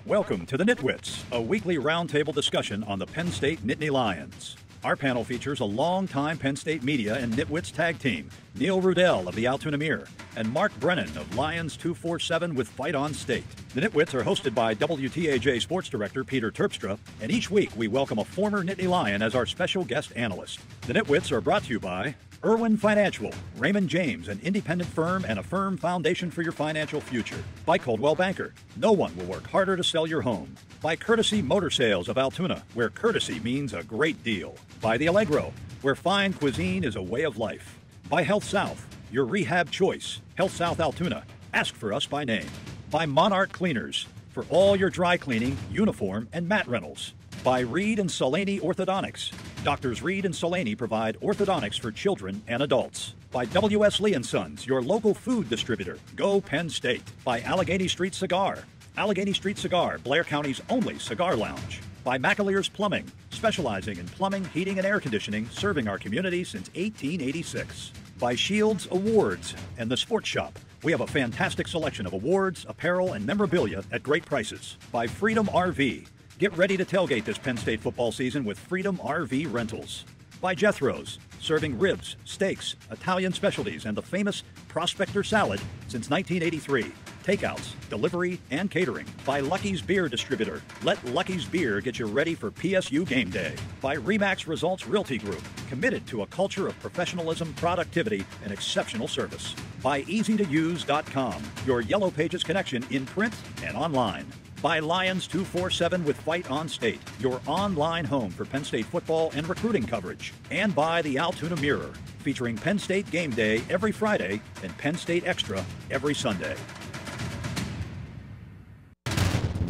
Welcome to the NitWits, a weekly roundtable discussion on the Penn State Nittany Lions. Our panel features a longtime Penn State media and NitWits tag team, Neil Rudell of the Altoona Mirror and Mark Brennan of Lions 247 with Fight on State. The NitWits are hosted by WTAJ Sports Director Peter Terpstra, and each week we welcome a former Nittany Lion as our special guest analyst. The NitWits are brought to you by Irwin Financial, Raymond James, an independent firm and a firm foundation for your financial future. By Coldwell Banker, no one will work harder to sell your home. By Courtesy Motor Sales of Altoona, where courtesy means a great deal. By The Allegro, where fine cuisine is a way of life. By Health South, your rehab choice. Health South Altoona, ask for us by name. By Monarch Cleaners, for all your dry cleaning, uniform, and mat rentals. By Reed and Solaney Orthodontics. Doctors Reed and Solaney provide orthodontics for children and adults. By W.S. Lee & Sons, your local food distributor. Go Penn State. By Allegheny Street Cigar. Allegheny Street Cigar, Blair County's only cigar lounge. By McAleer's Plumbing, specializing in plumbing, heating, and air conditioning, serving our community since 1886. By Shields Awards and the Sports Shop. We have a fantastic selection of awards, apparel, and memorabilia at great prices. By Freedom RV. Get ready to tailgate this Penn State football season with Freedom RV Rentals. By Jethro's, serving ribs, steaks, Italian specialties, and the famous Prospector Salad since 1983. Takeouts, delivery, and catering. By Lucky's Beer Distributor. Let Lucky's Beer get you ready for PSU game day. By Remax Results Realty Group, committed to a culture of professionalism, productivity, and exceptional service. By EasyToUse.com, your Yellow Pages connection in print and online. By Lions 247 with Fight on State, your online home for Penn State football and recruiting coverage. And by the Altoona Mirror, featuring Penn State Game Day every Friday and Penn State Extra every Sunday.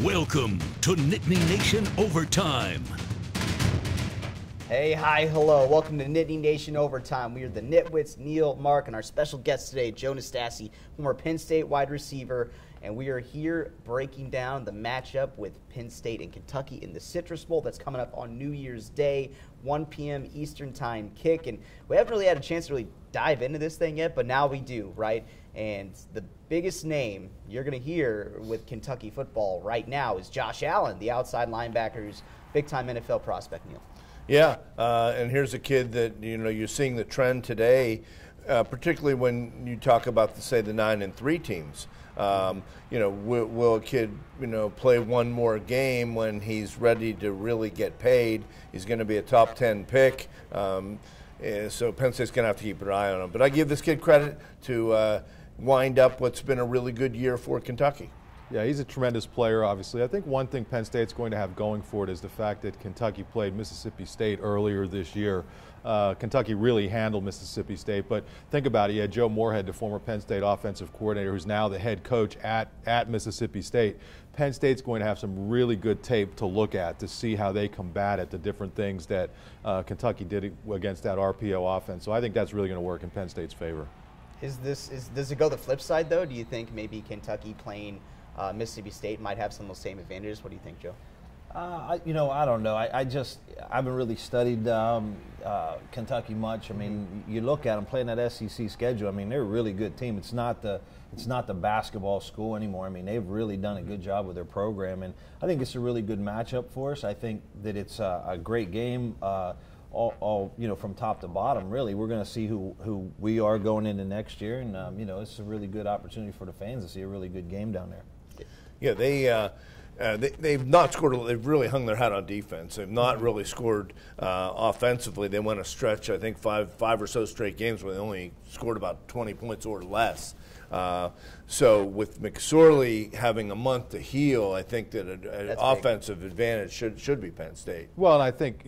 Welcome to Nittany Nation Overtime. Hey, hi, hello. Welcome to Nittany Nation Overtime. We are the Nitwits, Neil, Mark, and our special guest today, Joe Nastasi, former Penn State wide receiver. And we are here breaking down the matchup with Penn State and Kentucky in the Citrus Bowl that's coming up on New Year's Day, 1 p.m. Eastern Time kick. And we haven't really had a chance to really dive into this thing yet, but now we do, right? And the biggest name you're going to hear with Kentucky football right now is Josh Allen, the outside linebacker who's big-time NFL prospect, Neil. Yeah, and here's a kid that, you're seeing the trend today, particularly when you talk about, say, the 9-3 teams. Will a kid, play one more game when he's ready to really get paid? He's going to be a top 10 pick. So Penn State's going to have to keep an eye on him. But I give this kid credit to wind up what's been a really good year for Kentucky. Yeah, he's a tremendous player, obviously. I think one thing Penn State's going to have going for it is the fact that Kentucky played Mississippi State earlier this year. Kentucky really handled Mississippi State, but think about it. You had Joe Moorhead, the former Penn State offensive coordinator, who's now the head coach at Mississippi State. Penn State's going to have some really good tape to look at to see how they combat at the different things that Kentucky did against that RPO offense. So I think that's really going to work in Penn State's favor. Does it go the flip side, though? Do you think maybe Kentucky playing Mississippi State might have some of those same advantages? What do you think, Joe? I don't know. I haven't really studied Kentucky much. I mean, you look at them playing that SEC schedule. I mean, they're a really good team. It's not the basketball school anymore. I mean, they've really done a good job with their program, and I think it's a really good matchup for us. I think that it's a great game. All from top to bottom, really. We're going to see who we are going into next year, and it's a really good opportunity for the fans to see a really good game down there. Yeah, they've not scored. They've really hung their hat on defense. They've not really scored offensively. They went a stretch, I think, five or so straight games where they only scored about 20 points or less. So with McSorley having a month to heal, I think that an offensive advantage should be Penn State. Well, and I think,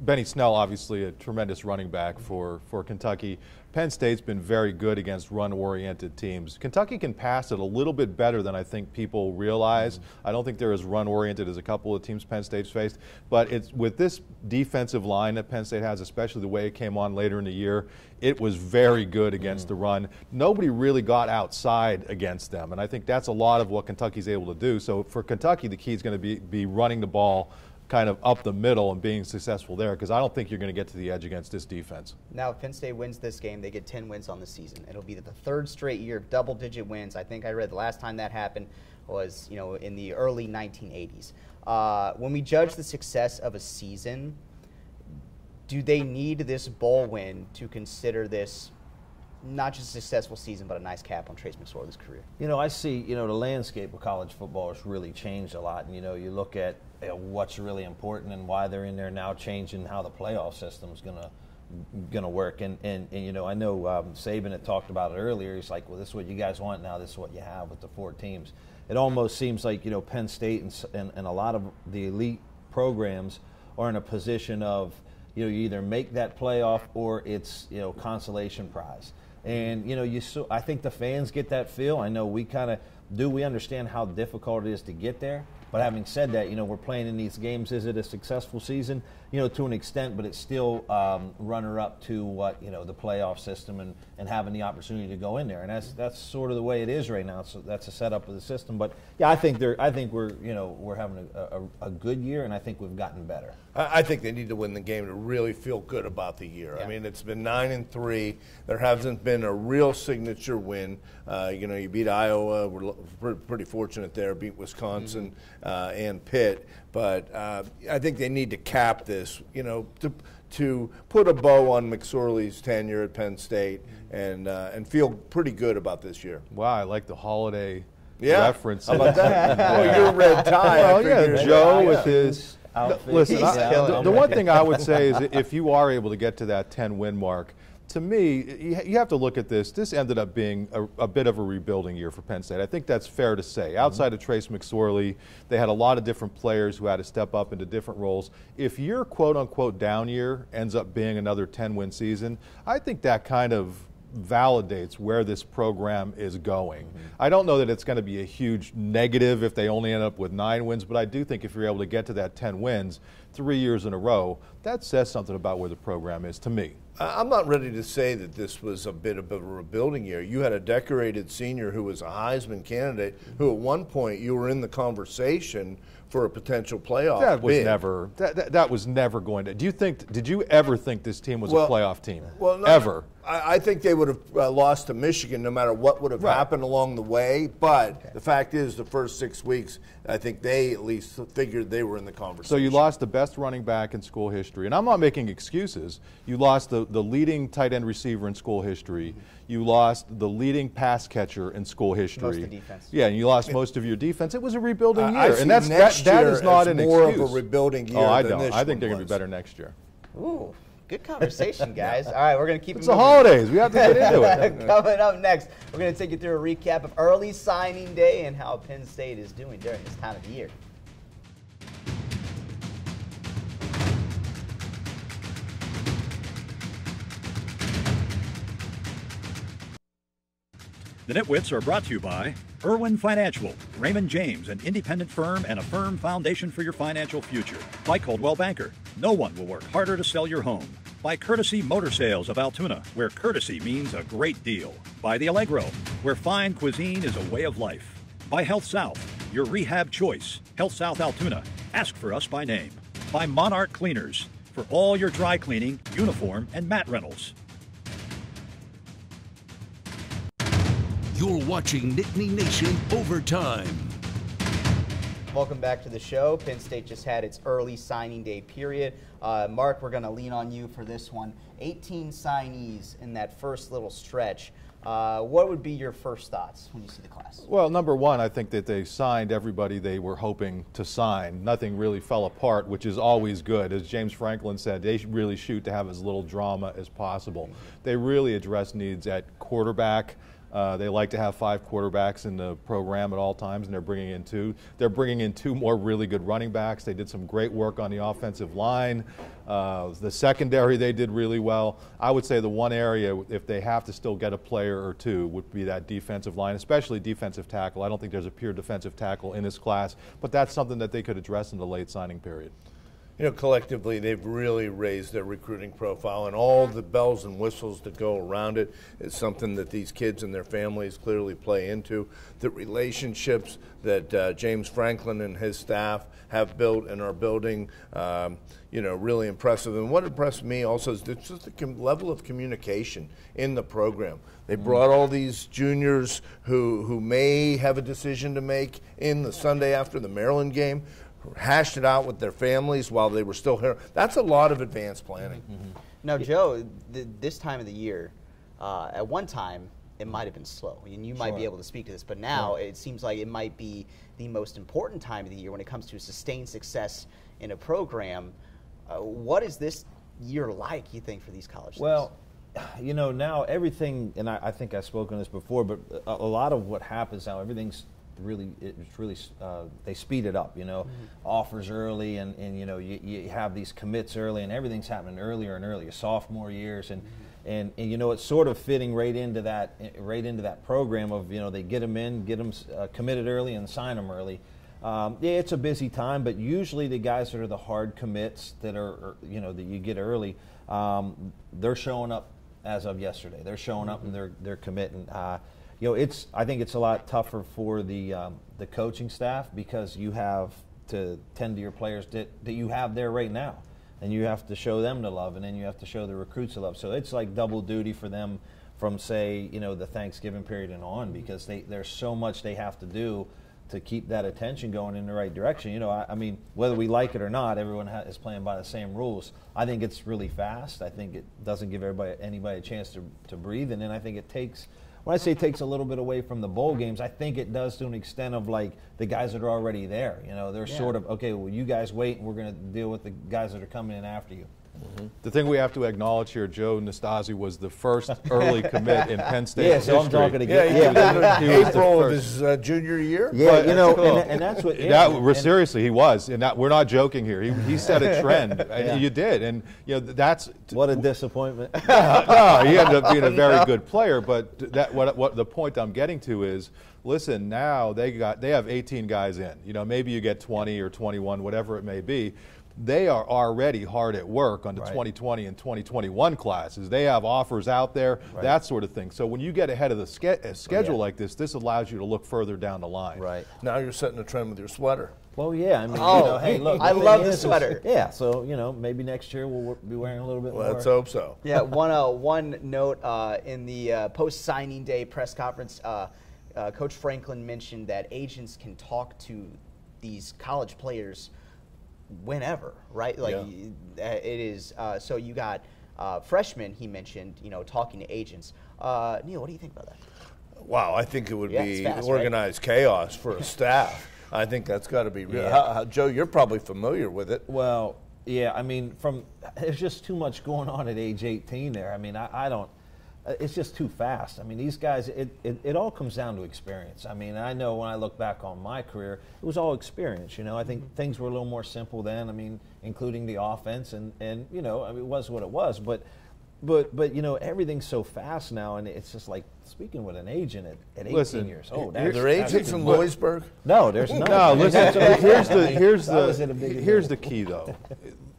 Benny Snell, obviously a tremendous running back for Kentucky. Penn State's been very good against run-oriented teams. Kentucky can pass it a little bit better than I think people realize. I don't think they're as run-oriented as a couple of teams Penn State's faced. But it's with this defensive line that Penn State has, especially the way it came on later in the year, it was very good against the run. Nobody really got outside against them, and I think that's a lot of what Kentucky's able to do. So for Kentucky, the key is going to be running the ball kind of up the middle and being successful there, because I don't think you're going to get to the edge against this defense. Now, if Penn State wins this game, they get 10 wins on the season. It'll be the third straight year of double-digit wins. I think I read the last time that happened was, in the early 1980s. When we judge the success of a season, do they need this bowl win to consider this not just a successful season, but a nice cap on Trace McSorley's career? I see, the landscape of college football has really changed a lot. And, you look at what's really important and why they're in there now, changing how the playoff system's gonna work. And I know Saban had talked about it earlier. He's like, well, this is what you guys want now. This is what you have with the 4 teams. It almost seems like, Penn State and a lot of the elite programs are in a position of, you either make that playoff or it's, consolation prize. And, I think the fans get that feel. I know we kind of do. We understand how difficult it is to get there. But having said that, we're playing in these games. Is it a successful season? To an extent, but it's still runner-up to what, the playoff system and having the opportunity to go in there. And that's sort of the way it is right now. So that's a setup of the system. But, yeah, I think we're having a good year, and I think we've gotten better. I think they need to win the game to really feel good about the year. Yeah. I mean, it's been 9-3. There hasn't been a real signature win. You beat Iowa. We're pretty fortunate there. Beat Wisconsin and Pitt. But I think they need to cap this, to put a bow on McSorley's tenure at Penn State and feel pretty good about this year. Wow, I like the holiday reference. How about that? Well, your red tie. Well, yeah, Joe with his outfit. Listen, the one thing I would say is if you are able to get to that 10-win mark, to me, you have to look at this. This ended up being a bit of a rebuilding year for Penn State. I think that's fair to say. Outside of Trace McSorley, they had a lot of different players who had to step up into different roles. If your quote-unquote down year ends up being another 10-win season, I think that kind of validates where this program is going. I don't know that it's going to be a huge negative if they only end up with 9 wins, but I do think if you're able to get to that 10 wins 3 years in a row, that says something about where the program is to me. I'm not ready to say that this was a bit of a rebuilding year. You had a decorated senior who was a Heisman candidate who at one point you were in the conversation for a potential playoff bid. That was never going to. Did you ever think this team was a playoff team? Well, no, ever. I think they would have lost to Michigan no matter what would have happened along the way. But the fact is, the first 6 weeks, I think they at least figured they were in the conversation. So you lost the best running back in school history. And I'm not making excuses. You lost the leading tight end receiver in school history. You lost the leading pass catcher in school history. Most of the defense. Yeah, and you lost most of your defense. It was a rebuilding year. I see and that is not an more excuse. of a rebuilding year I than don't. this I think they're one going to be better next year. Ooh. Good conversation, guys. All right, we're going to keep it moving. It's the holidays. We have to get into it. Coming up next, we're going to take you through a recap of early signing day and how Penn State is doing during this time of the year. The NitWits are brought to you by Irwin Financial, Raymond James, an independent firm and a firm foundation for your financial future. By Coldwell Banker, no one will work harder to sell your home. By Courtesy Motor Sales of Altoona, where courtesy means a great deal. By The Allegro, where fine cuisine is a way of life. By Health South, your rehab choice. Health South Altoona, ask for us by name. By Monarch Cleaners, for all your dry cleaning, uniform, and mat rentals. You're watching Nittany Nation Overtime. Welcome back to the show. Penn State just had its early signing day period. Mark, we're going to lean on you for this one. 18 signees in that first little stretch. What would be your first thoughts when you see the class? Well, number one, I think that they signed everybody they were hoping to sign. Nothing really fell apart, which is always good. As James Franklin said, they really shoot to have as little drama as possible. They really address needs at quarterback. They like to have 5 quarterbacks in the program at all times, and they're bringing in 2. They're bringing in 2 more really good running backs. They did some great work on the offensive line. The secondary, they did really well. I would say the one area, if they have to still get a player or 2, would be that defensive line, especially defensive tackle. I don't think there's a pure defensive tackle in this class, but that's something that they could address in the late signing period. You know, collectively, they've really raised their recruiting profile, and all the bells and whistles that go around it is something that these kids and their families clearly play into. The relationships that James Franklin and his staff have built and are building, you know, really impressive. And what impressed me also is just the level of communication in the program. They brought all these juniors who may have a decision to make in the Sunday after the Maryland game, hashed it out with their families while they were still here. That's a lot of advanced planning. Now, Joe, this time of the year, at one time, it might have been slow, and you might be able to speak to this, but now it seems like it might be the most important time of the year when it comes to sustained success in a program. What is this year like, you think, for these college teams? Well, you know, now everything, and I think I've spoken this before, but a lot of what happens now, everything's really, they speed it up, you know, offers early, and you know, you have these commits early, and everything's happening earlier and earlier, sophomore years, and you know, it's sort of fitting right into that program of, you know, they get them in, get them committed early and sign them early. Yeah, it's a busy time, but usually the guys that are the hard commits that are, you know, that you get early, they're showing up as of yesterday. They're showing up and they're committing. You know, I think it's a lot tougher for the coaching staff, because you have to tend to your players that you have there right now, and you have to show them the love, and then you have to show the recruits the love. So it's like double duty for them from, say, you know, the Thanksgiving period and on, because there's so much they have to do to keep that attention going in the right direction. You know, I mean, whether we like it or not, everyone is playing by the same rules. I think it's really fast. I think it doesn't give anybody a chance to breathe, and then I think it takes. When I say it takes a little bit away from the bowl games, I think it does to an extent of, like, the guys that are already there. You know, they're sort of, okay, well, you guys wait, and we're going to deal with the guys that are coming in after you. The thing we have to acknowledge here, Joe Nastasi was the first early commit in Penn State history. So I'm talking again. He was April of his junior year. Yeah, but, you know, cool. and that's what. Seriously, he was, and we're not joking here. He set a trend, and you did, and you know that's what a disappointment. No, he ended up being a very good player, but what the point I'm getting to is, listen, now they have 18 guys in. You know, maybe you get 20 or 21, whatever it may be. They are already hard at work on the 2020 and 2021 classes. They have offers out there, that sort of thing. So when you get ahead of the schedule like this allows you to look further down the line. Right. Now you're setting a trend with your sweater. Well, yeah. I mean, you know, hey, look. I love the sweater. Yeah, so, you know, maybe next year we'll be wearing a little bit more. Let's hope so. Yeah, one note in the post-signing day press conference, Coach Franklin mentioned that agents can talk to these college players whenever, right? Like it is. So you got freshmen. He mentioned, you know, talking to agents. Neil, what do you think about that? Wow, I think it would be fast, organized chaos for a staff. I think that's got to be real. Joe, you're probably familiar with it. Well, yeah. I mean, there's just too much going on at age 18 there. I mean, I don't. It's just too fast. I mean, these guys, it all comes down to experience. I mean, I know when I look back on my career, it was all experience. You know, I think things were a little more simple then. I mean, including the offense, and you know, I mean, it was what it was. But you know, everything's so fast now, and it's just like speaking with an agent at 18 years old. Are there agents in Lewisburg? No, there's not. No, listen. Here's the key, though.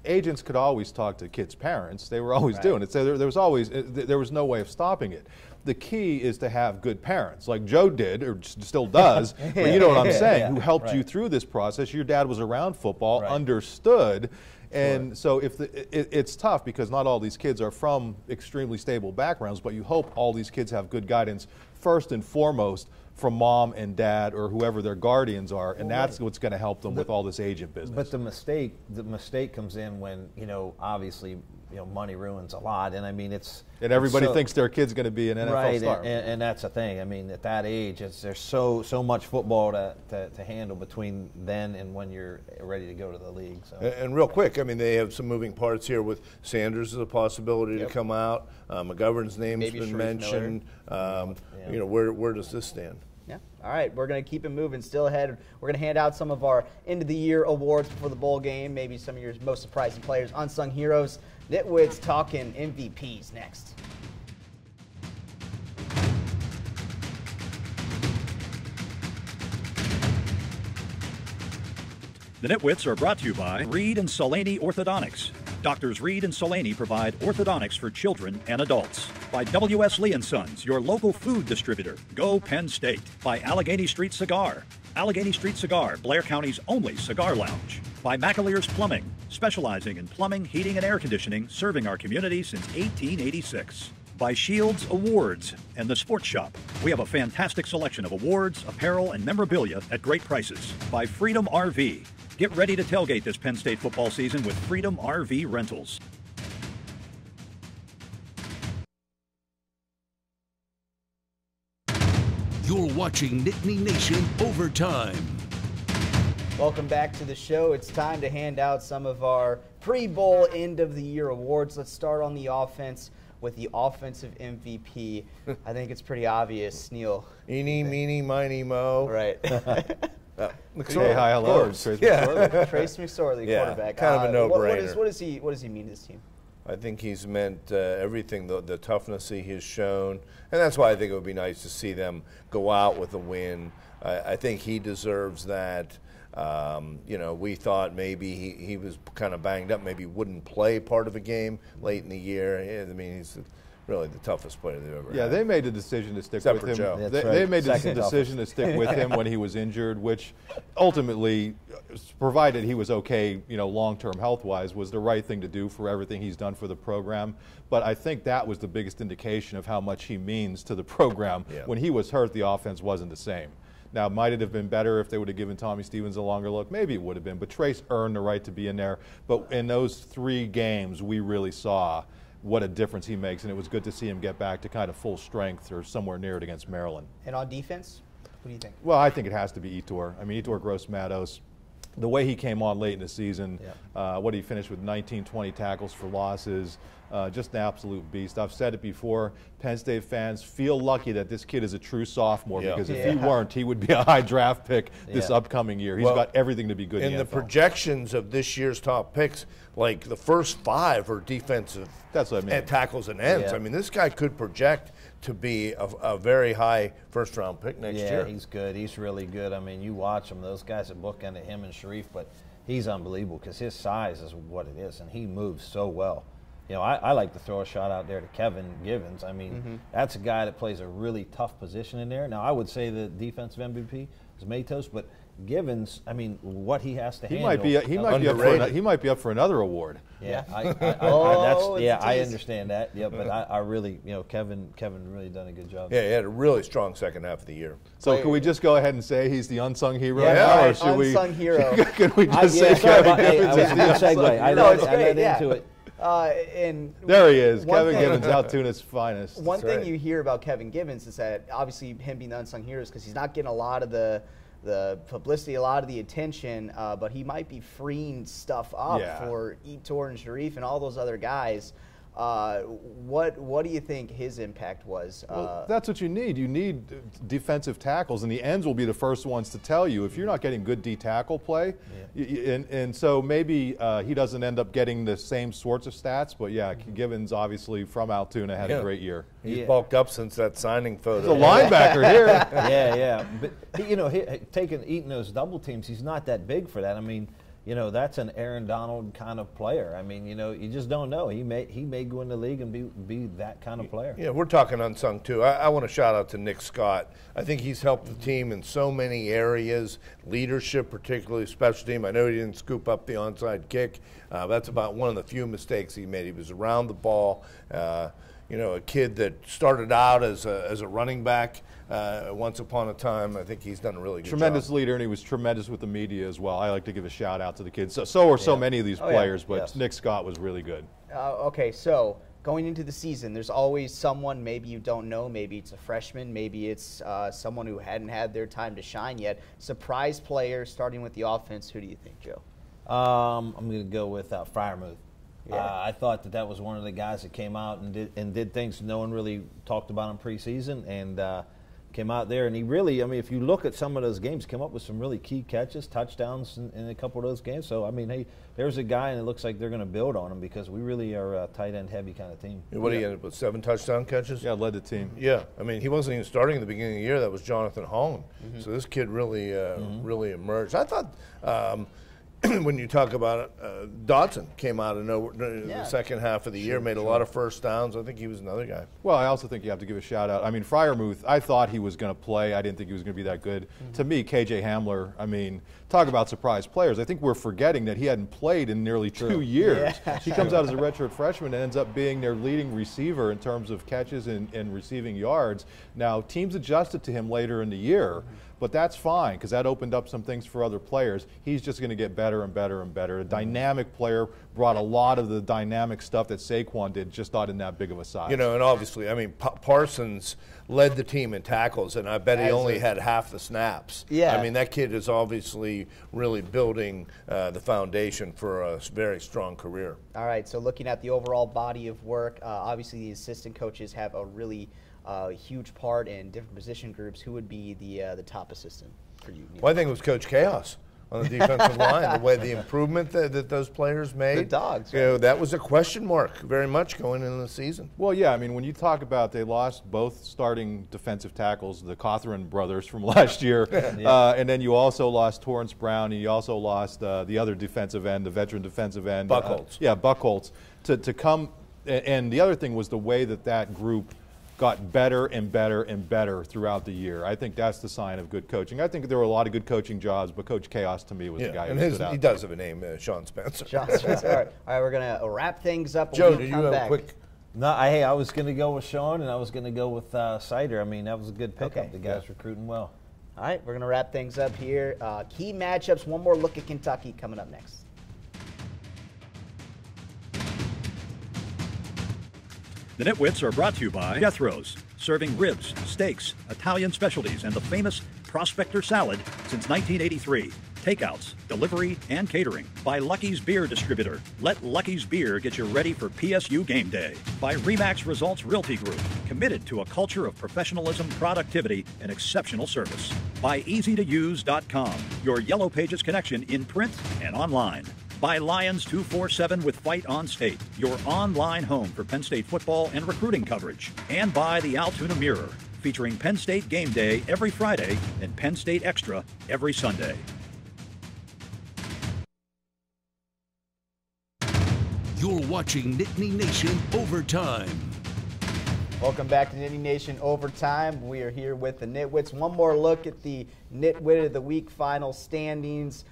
Agents could always talk to kids' parents. They were always doing it. So there was no way of stopping it. The key is to have good parents, like Joe did, or still does, but you know what I'm saying, who helped you through this process. Your dad was around football, understood, and so it's tough because not all these kids are from extremely stable backgrounds, but you hope all these kids have good guidance first and foremost from mom and dad or whoever their guardians are, and that's what's going to help them with all this agent business. But the mistake comes in when, you know, obviously, you know, money ruins a lot, and I mean and everybody thinks their kid's going to be an NFL star. And that's the thing. I mean, at that age, there's so much football to handle between then and when you're ready to go to the league. So. And real quick, I mean, they have some moving parts here with Sanders as a possibility to come out. McGovern's name's been mentioned. You know, where does this stand? Yeah. All right, we're going to keep it moving. Still ahead, we're going to hand out some of our end-of-the-year awards before the bowl game, maybe some of your most surprising players, unsung heroes. NitWits talking MVPs next. The Nitwits are brought to you by Reed and Solaney Orthodontics. Doctors Reed and Solaney provide orthodontics for children and adults. By W.S. Lee & Sons, your local food distributor. Go Penn State. By Allegheny Street Cigar. Allegheny Street Cigar, Blair County's only cigar lounge. By McAleer's Plumbing, specializing in plumbing, heating, and air conditioning, serving our community since 1886. By Shields Awards and the Sports Shop. We have a fantastic selection of awards, apparel, and memorabilia at great prices. By Freedom RV. Get ready to tailgate this Penn State football season with Freedom RV Rentals. You're watching Nittany Nation Overtime. Welcome back to the show. It's time to hand out some of our pre-bowl end-of-the-year awards. Let's start on the offense with the offensive MVP. I think it's pretty obvious, Neil. Eeny, meeny, miny, mo. Right. Hey, hi, hello. Trace McSorley. Trace McSorley, Yeah, quarterback. kind of a no-brainer. What does he mean to this team? I think he's meant everything, the toughness he has shown, and that's why I think it would be nice to see them go out with a win. I think he deserves that. We thought maybe he was kind of banged up, maybe wouldn't play part of a game late in the year. I mean, he's really the toughest player they've ever had. Yeah, they made the decision to stick Except with for him. Joe. They made the decision to stick with him when he was injured, which ultimately, provided he was okay, long-term health-wise, was the right thing to do for everything he's done for the program. But I think that was the biggest indication of how much he means to the program. Yeah. When he was hurt, the offense wasn't the same. Now, might it have been better if they would have given Tommy Stevens a longer look? Maybe it would have been. But Trace earned the right to be in there. But in those 3 games, we really saw what a difference he makes, and it was good to see him get back to kind of full strength or somewhere near it against Maryland. And on defense, what do you think? Well, I think it has to be Etor. I mean, Etor Gross-Matos, the way he came on late in the season, what he finished with 19, 20 tackles for losses, just an absolute beast. I've said it before, Penn State fans feel lucky that this kid is a true sophomore because if he weren't, he would be a high draft pick this upcoming year. He's got everything to be good in the NFL. Projections of this year's top picks, like the first 5 are defensive tackles and ends. Yeah. I mean, this guy could project to be a very high first-round pick next year. Yeah, he's good. He's really good. I mean, you watch him. Those guys that bookended him and Sharif, but he's unbelievable because his size is what it is, and he moves so well. I like to throw a shot out there to Kevin Givens. I mean, that's a guy that plays a really tough position in there. Now, I would say the defensive MVP is Matos, but Givens, I mean, what he has to handle. He might be up for another award. Yeah, I understand that. Yeah, but I really, Kevin really done a good job. Yeah, he had a really strong second half of the year. So can we just go ahead and say he's the unsung hero? Yeah, or should unsung hero. Can we just say Kevin Givens is the unsung hero? I led into it. And there he is, Kevin Givens, Altoona's finest. One thing you hear about Kevin Givens is that obviously him being the unsung hero is because he's not getting a lot of the publicity, a lot of the attention, but he might be freeing stuff up for Etor and Sharif and all those other guys. What do you think his impact was? Well, that's what you need. You need defensive tackles, and the ends will be the first ones to tell you if you're not getting good D-tackle play. And so maybe he doesn't end up getting the same sorts of stats, but Givens obviously from Altoona had a great year. He's bulked up since that signing photo. He's a linebacker here. Yeah. But eating those double teams, he's not that big for that. I mean, that's an Aaron Donald kind of player. I mean, you just don't know. He may go in the league and be that kind of player. Yeah, we're talking unsung too. I want to shout out to Nick Scott. I think he's helped the team in so many areas, leadership, particularly special team. I know he didn't scoop up the onside kick. That's about one of the few mistakes he made. He was around the ball. A kid that started out as a running back once upon a time. I think he's done a really good tremendous job. leader, and he was tremendous with the media as well. I like to give a shout out to the kids. So are so many of these players, but Nick Scott was really good. Okay, so going into the season, there's always someone maybe you don't know. Maybe it's a freshman. Maybe it's someone who hadn't had their time to shine yet. Surprise player, starting with the offense. Who do you think, Joe? I'm going to go with Freiermuth. I thought that was one of the guys that came out and did things no one really talked about in preseason, and came out there, and he really, if you look at some of those games, came up with some really key catches, touchdowns in a couple of those games. So, hey, there's a guy, and it looks like they're going to build on him because we really are a tight end heavy kind of team. What did he end up with, 7 touchdown catches? Yeah, led the team. Yeah, he wasn't even starting at the beginning of the year. That was Jonathan Holland. So this kid really emerged. I thought when you talk about it, Dodson came out in the second half of the year, made a lot of first downs. I think he was another guy. Well, I also think you have to give a shout out. I mean, Freiermuth, I thought he was going to play. I didn't think he was going to be that good. To me, KJ Hamler, I mean, talk about surprise players. I think we're forgetting that he hadn't played in nearly 2 years. Yeah. He comes out as a redshirt freshman and ends up being their leading receiver in terms of catches and receiving yards. Now, teams adjusted to him later in the year, but that's fine because that opened up some things for other players. He's just going to get better and better and better. A dynamic player, brought a lot of the dynamic stuff that Saquon did, just not in that big of a size. You know, and obviously, I mean, Parsons led the team in tackles, and I bet he only had half the snaps. Yeah. I mean, that kid is obviously really building the foundation for a very strong career. All right, so looking at the overall body of work, obviously the assistant coaches have a really huge part in different position groups. Who would be the top assistant for you, Neil? Well, I think it was Coach Chaos on the defensive line, the way the improvement that those players made. The dogs, You know, that was a question mark very much going into the season. Well, yeah, I mean, when you talk about they lost both starting defensive tackles, the Cothran brothers from last year, and then you also lost Torrance Brown, and you also lost the other defensive end, the veteran defensive end. Buckholz. Buckholz. To come, and the other thing was the way that group got better and better and better throughout the year. I think that's the sign of good coaching. I think there were a lot of good coaching jobs, but Coach Chaos to me was the guy who stood out. He does have a name, Sean Spencer. Sean Spencer. All right, we're going to wrap things up. Joe, when we did you come have back. a quick? No, I was going to go with Sean, and I was going to go with Sider. I mean, that was a good pickup. Okay. The guy's recruiting well. All right, we're going to wrap things up here. Key matchups, one more look at Kentucky coming up next. The Nitwits are brought to you by Jethro's, serving ribs, steaks, Italian specialties, and the famous Prospector salad since 1983. Takeouts, delivery, and catering. By Lucky's Beer Distributor. Let Lucky's Beer get you ready for PSU game day. By Remax Results Realty Group, committed to a culture of professionalism, productivity, and exceptional service. By EasyToUse.com, your Yellow Pages connection in print and online. By Lions 247 with Fight on State, your online home for Penn State football and recruiting coverage. And by the Altoona Mirror, featuring Penn State Game Day every Friday and Penn State Extra every Sunday. You're watching Nittany Nation Overtime. Welcome back to Nittany Nation Overtime. We are here with the Nitwits. One more look at the Nitwit of the Week final standings.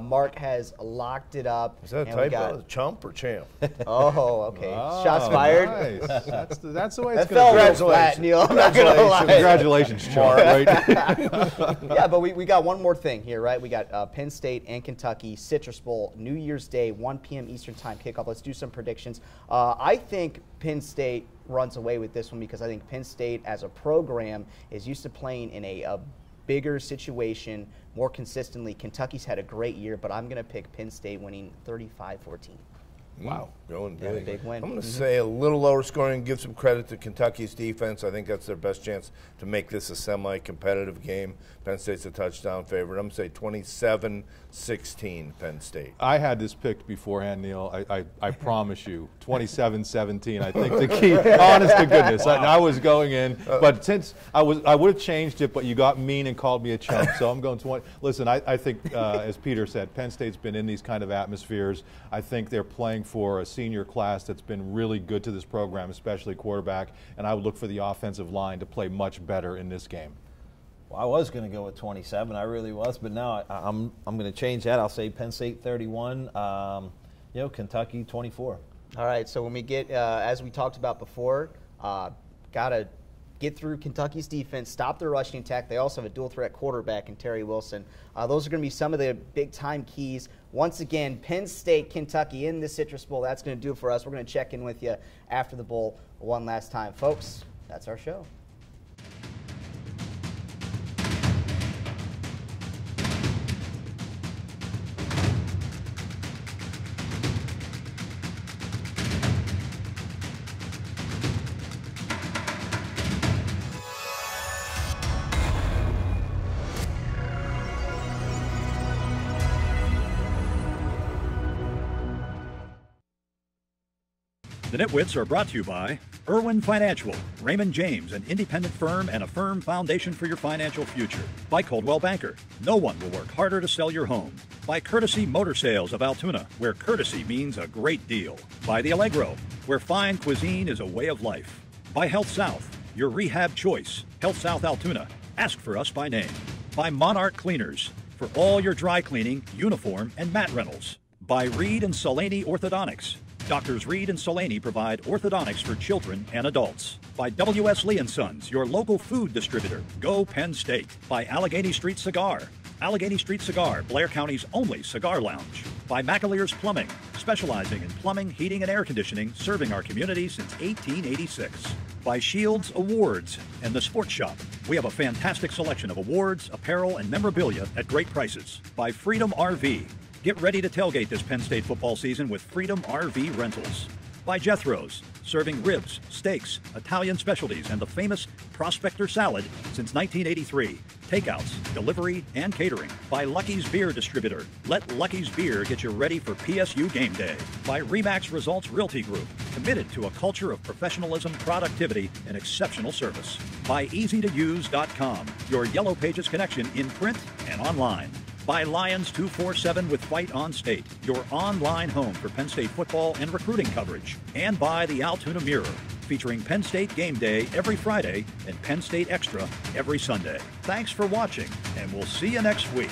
Mark has locked it up. Is that a typo? Chump or champ? Oh, okay. Oh, Shots fired. Nice. That's the way That it's fell going real to flat, Neil. I'm not going to lie. Congratulations, Chump. Right? Yeah, but we got one more thing here, right? We got Penn State and Kentucky, Citrus Bowl, New Year's Day, 1 p.m. Eastern Time kickoff. Let's do some predictions. I think Penn State runs away with this one because I think Penn State as a program is used to playing in a bigger situation more consistently. Kentucky's had a great year, but I'm going to pick Penn State winning 35-14. Wow, going big. Yeah, big win. I'm going to say a little lower scoring, give some credit to Kentucky's defense. I think that's their best chance to make this a semi-competitive game. Penn State's a touchdown favorite. I'm going to say 27-16 Penn State. I had this picked beforehand, Neil. I promise you, 27-17. I think the key, honest to goodness, I was going in, but since I would have changed it, but you got mean and called me a chump, so I'm going 20. Listen, I think, as Peter said, Penn State's been in these kind of atmospheres. I think they're playing for a senior class that's been really good to this program, especially quarterback, and I would look for the offensive line to play much better in this game. Well, I was going to go with 27. I really was, but now I'm going to change that. I'll say Penn State 31. Kentucky 24. All right, so when we get, as we talked about before, got to get through Kentucky's defense, stop their rushing attack. They also have a dual-threat quarterback in Terry Wilson. Those are going to be some of the big-time keys. Once again, Penn State, Kentucky in the Citrus Bowl. That's going to do it for us. We're going to check in with you after the bowl one last time. Folks, that's our show. The Nitwits are brought to you by Irwin Financial, Raymond James, an independent firm and a firm foundation for your financial future. By Coldwell Banker, no one will work harder to sell your home. By Courtesy Motor Sales of Altoona, where courtesy means a great deal. By The Allegro, where fine cuisine is a way of life. By Health South, your rehab choice. Health South Altoona, ask for us by name. By Monarch Cleaners, for all your dry cleaning, uniform, and mat rentals. By Reed and Solaney Orthodontics. Doctors Reed and Solaney provide orthodontics for children and adults. By W.S. Lee & Sons, your local food distributor. Go Penn State. By Allegheny Street Cigar. Allegheny Street Cigar, Blair County's only cigar lounge. By McAleer's Plumbing, specializing in plumbing, heating, and air conditioning, serving our community since 1886. By Shields Awards and The Sports Shop. We have a fantastic selection of awards, apparel, and memorabilia at great prices. By Freedom RV. Get ready to tailgate this Penn State football season with Freedom RV Rentals. By Jethro's, serving ribs, steaks, Italian specialties, and the famous Prospector Salad since 1983. Takeouts, delivery, and catering. By Lucky's Beer Distributor. Let Lucky's Beer get you ready for PSU game day. By Remax Results Realty Group, committed to a culture of professionalism, productivity, and exceptional service. By EasyToUse.com, your Yellow Pages connection in print and online. By Lions 247 with Fight on State, your online home for Penn State football and recruiting coverage. And by the Altoona Mirror, featuring Penn State Game Day every Friday and Penn State Extra every Sunday. Thanks for watching, and we'll see you next week.